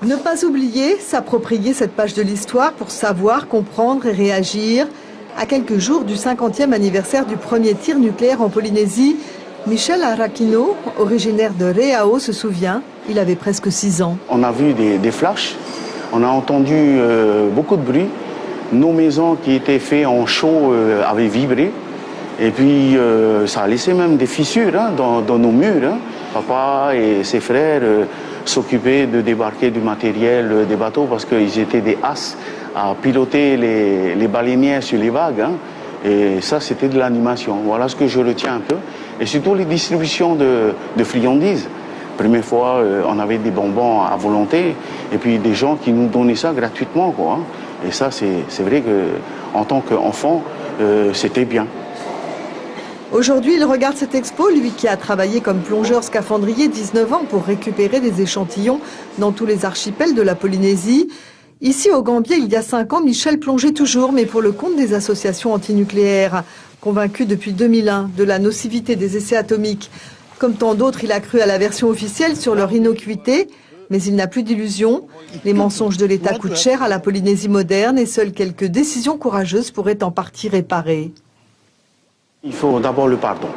Ne pas oublier, s'approprier cette page de l'histoire pour savoir, comprendre et réagir. À quelques jours du 50e anniversaire du premier tir nucléaire en Polynésie, Michel Araquino, originaire de Reao, se souvient, il avait presque 6 ans. On a vu des flashs, on a entendu beaucoup de bruit. Nos maisons qui étaient faites en chaux avaient vibré. Et puis ça a laissé même des fissures dans nos murs. Papa et ses frères s'occupaient de débarquer du matériel des bateaux parce qu'ils étaient des as à piloter les baleinières sur les vagues. Et ça, c'était de l'animation. Voilà ce que je retiens un peu. Et surtout les distributions de friandises. Première fois, on avait des bonbons à volonté et puis des gens qui nous donnaient ça gratuitement, quoi. Et ça, c'est vrai qu'en tant qu'enfant, c'était bien. Aujourd'hui, il regarde cette expo, lui qui a travaillé comme plongeur scaphandrier 19 ans pour récupérer des échantillons dans tous les archipels de la Polynésie. Ici, au Gambier, il y a 5 ans, Michel plongeait toujours, mais pour le compte des associations antinucléaires. Convaincu depuis 2001 de la nocivité des essais atomiques. Comme tant d'autres, il a cru à la version officielle sur leur innocuité, mais il n'a plus d'illusions. Les mensonges de l'État coûtent cher à la Polynésie moderne et seules quelques décisions courageuses pourraient en partie réparer. Il faut d'abord le pardon.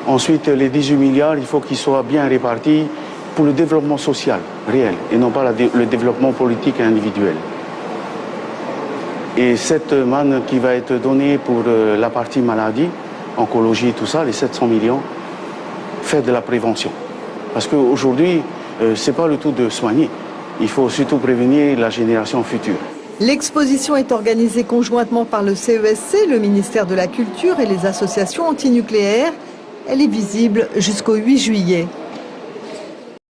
Ensuite, les 18 milliards, il faut qu'ils soient bien répartis pour le développement social réel et non pas le développement politique et individuel. Et cette manne qui va être donnée pour la partie maladie, oncologie, tout ça, les 700 millions, fait de la prévention. Parce qu'aujourd'hui, ce n'est pas le tout de soigner. Il faut surtout prévenir la génération future. L'exposition est organisée conjointement par le CESC, le ministère de la Culture et les associations antinucléaires. Elle est visible jusqu'au 8 juillet.